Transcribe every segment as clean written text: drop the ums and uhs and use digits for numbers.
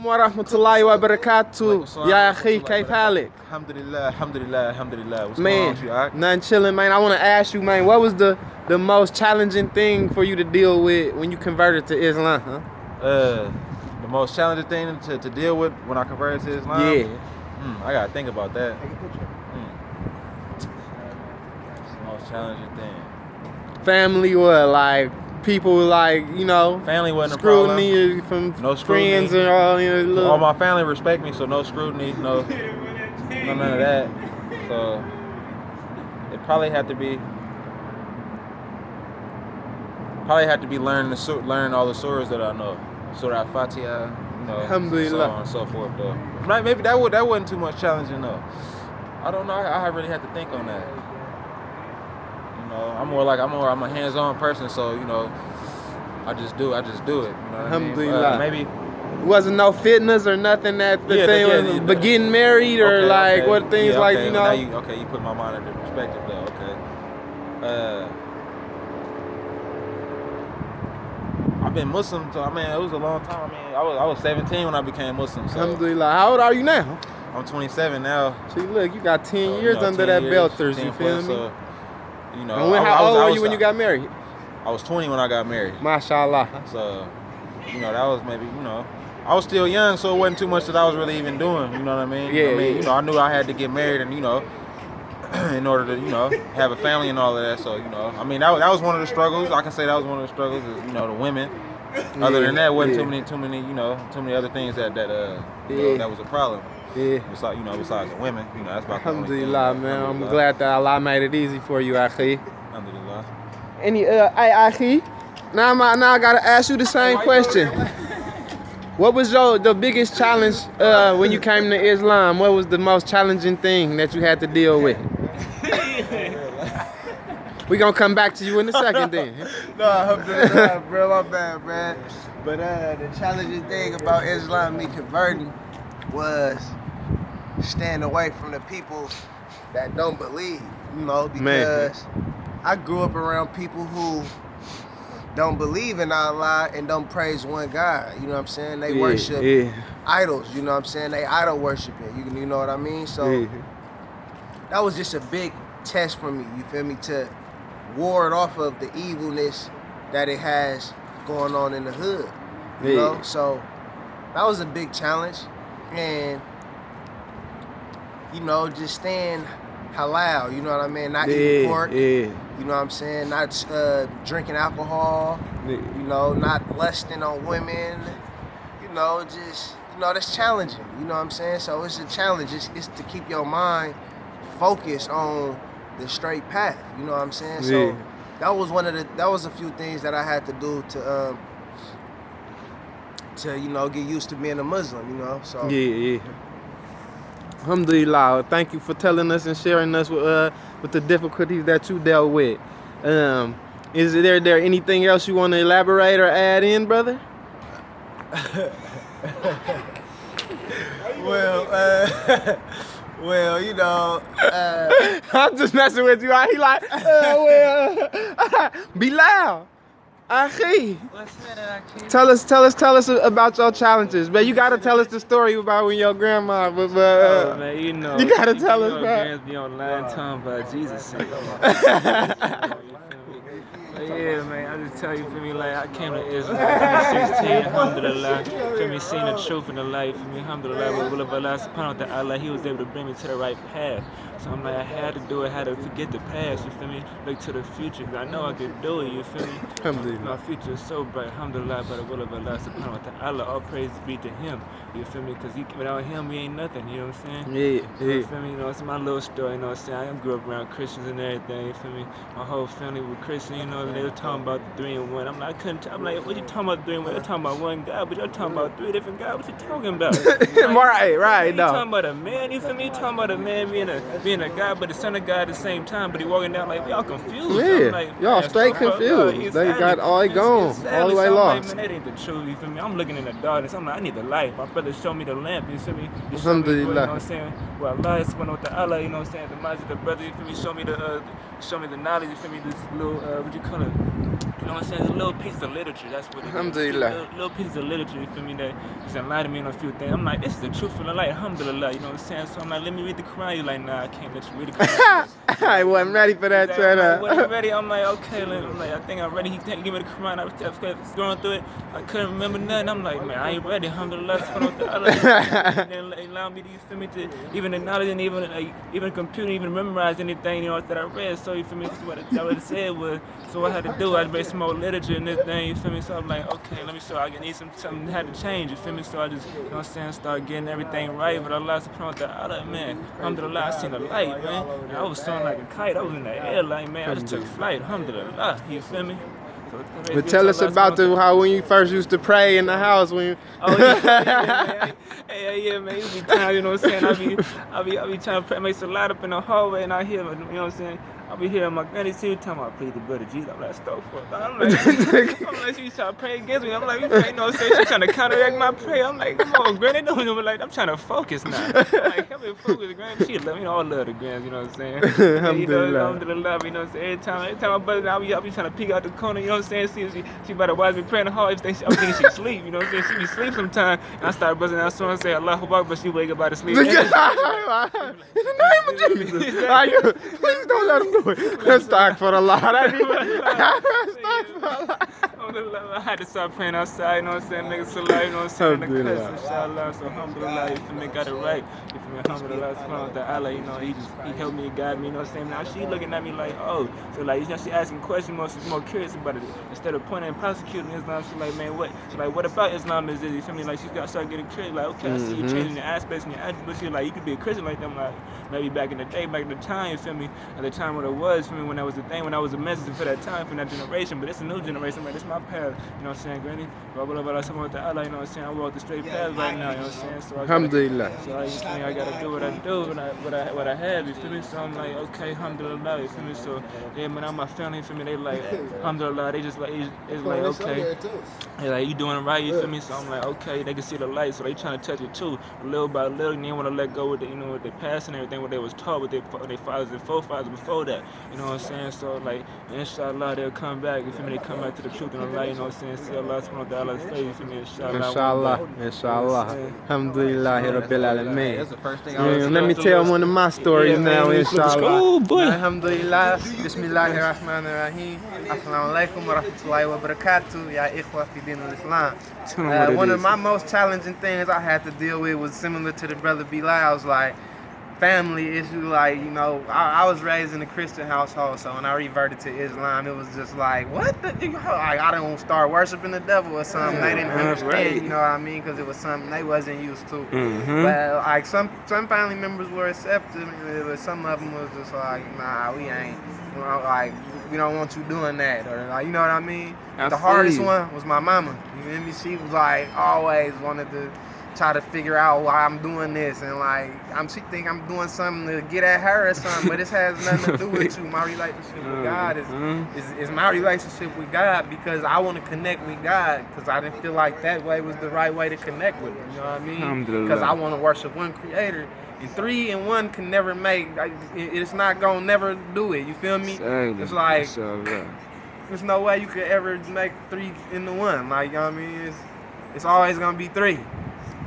warahmatullahi wabarakatuh. Ya akhi, kayf halik? Alhamdulillah, alhamdulillah, alhamdulillah. What's Man, going on with you, Ahks? nothing chilling, man. I want to ask you, man, what was the most challenging thing for you to deal with when you converted to Islam, huh? The most challenging thing to deal with when I converted to Islam? Yeah. I gotta think about that. The most challenging thing. Family or like people like, you know, Family wasn't scrutiny a from No scrutiny. friends and all, you know, little... All my family respect me, so no scrutiny, none of that. So it probably had to be learn all the surahs that I know. Surah Fatiha, you know, Alhamdulillah. so on and so forth though. Maybe that wasn't too much challenging though. I don't know. I really had to think on that. You know, I'm a hands-on person, so you know, I just do it. You know what Alhamdulillah. I mean? Maybe wasn't no fitness or nothing that the thing was, but getting married or what things like, you know. Now you put my mind into perspective though. Okay. I've been Muslim, so I mean it was a long time. I mean I was 17 when I became Muslim. So. Alhamdulillah. How old are you now? I'm 27 now. See, look, you got 10 years under that belters. You feel me? So, you know. And how old were you when you got married? I was 20 when I got married. MashaAllah. So, you know, that was maybe, you know, I was still young, so it wasn't too much that I was really even doing. You know what I mean? Yeah. You know, I knew I had to get married, and you know, in order to, you know, have a family and all of that. So, you know, I mean, that was one of the struggles. I can say that was one of the struggles. Is, you know, the women. Other than that, wasn't too many, you know, too many other things that you know, that was a problem. Yeah. Besides, you know, besides the women, you know, that's about the only thing. Alhamdulillah, man. I'm glad that Allah made it easy for you, akhi. Alhamdulillah. Akhi, now I gotta ask you the same question. What was the biggest challenge when you came to Islam? What was the most challenging thing that you had to deal with? We gonna come back to you in a second then. No, alhamdulillah, bro, my bad, man. But the challenging thing about Islam, me converting, was staying away from the people that don't believe, you know, because I grew up around people who don't believe in Allah and don't praise one God, you know what I'm saying? They worship idols, you know what I'm saying? They idol worshiping, you know what I mean? So that was just a big test for me, you feel me, to ward off of the evilness that it has going on in the hood, you know? So that was a big challenge, and you know, just staying halal, you know what I mean? Not eating pork, you know what I'm saying? Not drinking alcohol, you know, not lusting on women, you know, just, you know, that's challenging, you know what I'm saying? So it's a challenge, it's to keep your mind focused on the straight path, you know what I'm saying? So that was a few things that I had to do to you know, get used to being a Muslim, you know. So Alhamdulillah. Thank you for telling us and sharing us with the difficulties that you dealt with. Is there anything else you want to elaborate or add in, brother? Well, you know, I'm just messing with you. He like, be loud. Akhi. Tell us about your challenges, man. You gotta tell us the story about when your grandma, man, you know, you gotta tell us, bro. Be online talking about Jesus. Yeah, man, I just tell you, feel me, like, I came to Islam at 16, alhamdulillah, feel me, seeing the truth in the life, feel me, alhamdulillah, with will of Allah, subhanahu wa ta'ala, he was able to bring me to the right path. So I'm like, I had to do it, I had to forget the past, you feel me, look to the future, because I know I could do it, you feel me. My future is so bright, alhamdulillah, by the will of Allah, subhanahu wa ta'ala, all praise be to him, you feel me, because without him, we ain't nothing, you know what I'm saying? You feel me, you know, it's my little story, you know what I'm saying, I grew up around Christians and everything, you feel me, my whole family was Christian, you know, and they were talking about the 3 in 1. I'm like, I'm like, what you talking about 3 in 1? They're talking about one God, but you're talking about 3 different gods. What you talking about? Right. You talking about a man, you feel me? You talking about a man being a God, but the son of God at the same time, but he walking down like, y'all confused. Yeah, like, y'all straight confused. They got all gone, all the way lost. Like, man, that ain't the truth, you feel me? I'm looking in the darkness. I'm like, I need the light. My brother showed me the lamp, you feel me? You know what I'm saying? Well, Allah subhanahu wa ta'ala, you know what I'm saying? The Masjid, the brother, you feel me? Show me the knowledge, you feel me? This little, what you call it? You know what I'm saying? It's a little piece of literature. That's what it is. Alhamdulillah. Little piece of literature, you feel me, that just enlightened me on a few things. I'm like, this is the truth of the light, alhamdulillah, you know what I'm saying? So I'm like, let me read the Quran. You're like, nah, I can't let you read the Quran. I wasn't ready for that, When Trevor. I'm ready, I'm like, okay, I'm like, I think I'm ready. He give me the Quran. I was going through it. I couldn't remember nothing. I'm like, man, I ain't ready. Alhamdulillah, and allow me to, you feel me, to even acknowledge and even computer, even memorize anything, you know, that I read. So you feel me, this is what it said was. So what I had to do, I made some more literature in this thing, you feel me? So I'm like, okay, let me show I need something had to change, you feel me? So I just, you know what I'm saying, start getting everything right. But Allah subhanahu wa ta'ala, man, alhamdulillah, I seen the light, man. And I was soaring like a kite. I was in the air, like, man, I just took flight, alhamdulillah, you feel me? But tell us about how when you first used to pray in the house when you... Oh yeah, man. You be trying, you know what I'm saying? I be trying to pray, make a lot up in the hallway, and I hear, you know what I'm saying? I be hearing my granny every time I plead the blood of Jesus. I'm like, stop for it. I'm like, she's trying to pray against me. I'm like, you know what I'm saying? She's trying to counteract my prayer. I'm like, come on, granny, don't know. Like, I'm trying to focus now. I'm like, come here, focus, granny. She love me, all love the grands, you know what I'm saying? Alhamdulillah, you know what I'm saying? Every time I buzz, I be trying to peek out the corner, you know what I'm saying? See if she about to watch me pray in the hall. I'm thinking she sleep, you know what I'm saying? She be sleep sometime. And I start buzzing out so and say Allahu Akbar, but she wake up out of sleep. In the name of Jesus. Please don't let him do it. Stock for the Lord. I had to start praying outside, you know what I'm saying? Niggas alive, you know what I'm saying? The cuss, inshallah. So alhamdulillah, you feel me, got it right. You feel me, alhamdulillah, subhanahu wa ta'ala, you know, he helped me, guide me, you know what I'm saying? Now she looking at me like, oh, so like, you know, she asking questions, more curious about it. Instead of pointing and prosecuting Islam, she like, man, what? She like, what about Islam is this? You feel me? Like, she got start getting curious, like, okay, I see you changing your aspects and your attributes. She like, you could be a Christian like them, like, maybe back in the day, back in the time, you feel me? At the time when it was, for me, when that was the thing, when I was a message for that time, for that generation, but it's a new generation, man, it's my path, you know what I'm saying, granny? You know what I'm saying? I walk the straight path right now, you know what I'm saying? So Alhamdulillah. So you feel me, I gotta do what I do, what I have, you feel me? So I'm like, okay, alhamdulillah, you feel me? So yeah, man, I'm my family, you feel me? They like, alhamdulillah, they just like, it's like, okay, they like, you doing it right, you feel me? So I'm like, okay, they can see the light, so they trying to touch it too, little by little, and they want to let go with the, you know, with their past and everything, what they was taught with their fathers and forefathers before that, you know what I'm saying? So like, inshallah, they'll come back, you feel me? They come back to the truth and the light, you know what I'm saying? See Allah subhanahu wa ta'ala's face, you feel me? Inshallah. Alhamdulillah, Rabbil Alameen. That's the first thing Let me tell one of my stories now, inshallah. Oh boy. Alhamdulillah, Bismillahir Rahmanir Rahim. Assalamu alaikum wa rahmatullahi wa barakatuh. Ya ikhwa fi din al-Islam. One of my most challenging things I had to deal with was similar to the brother Bilal's, like family issue. Like, you know, I was raised in a Christian household, so when I reverted to Islam, it was just like, what the, like, I don't start worshiping the devil or something. They didn't understand, you know what I mean, because it was something they wasn't used to. But like some family members were accepted, but some of them was just like, nah, we ain't, you know, like, we don't want you doing that, or like, you know what I mean. The hardest one was my mama. You feel me? She was like, always wanted to try to figure out why I'm doing this, and like, she think I'm doing something to get at her or something, but this has nothing to do with you. My relationship with God is my relationship with God, because I want to connect with God, because I didn't feel like that way was the right way to connect with Him. You know what I mean? Because I want to worship one Creator. And 3 and 1 can never make, like, it's not gonna never do it, you feel me? It's like, there's no way you could ever make 3 into 1, like, you know what I mean? It's always gonna be 3.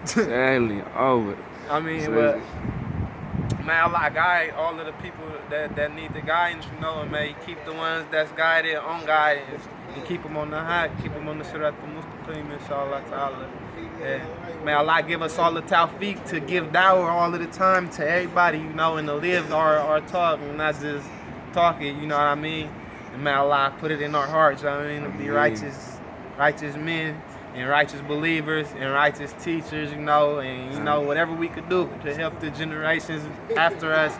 Exactly, always. I mean, but, man, Allah guide all of the people that need the guidance, you know, and may keep the ones that's guided on guidance, and keep them on the high, keep them on the Sirat al-Mustaqim, inshallah ta'ala. May Allah give us all the tawfiq to give dawah all of the time to everybody, you know, and to live our talk, and not just talk it, you know what I mean? And may Allah put it in our hearts, you know what I mean, to be righteous men, and righteous believers, and righteous teachers, you know, and, you know, whatever we could do to help the generations after us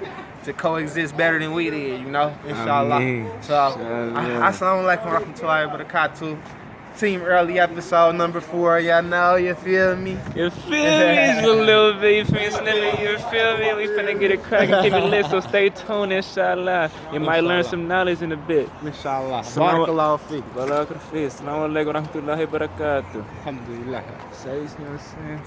to coexist better than we did, you know, inshallah. So, assalamu alaikum wa rahmatullahi wa barakatuh. Team early episode number 4, y'all know, you feel me? You feel me? It's a little bit, you feel me? You feel me? We finna get it cracking, keep it lit, so stay tuned, inshallah. You might learn some knowledge in a bit. Inshallah. Barakallahu feek. Barakallahu feek. Assalamu alaikum wa rahmatullahi wa barakatuh. Alhamdulillah. Say, you know what I'm saying?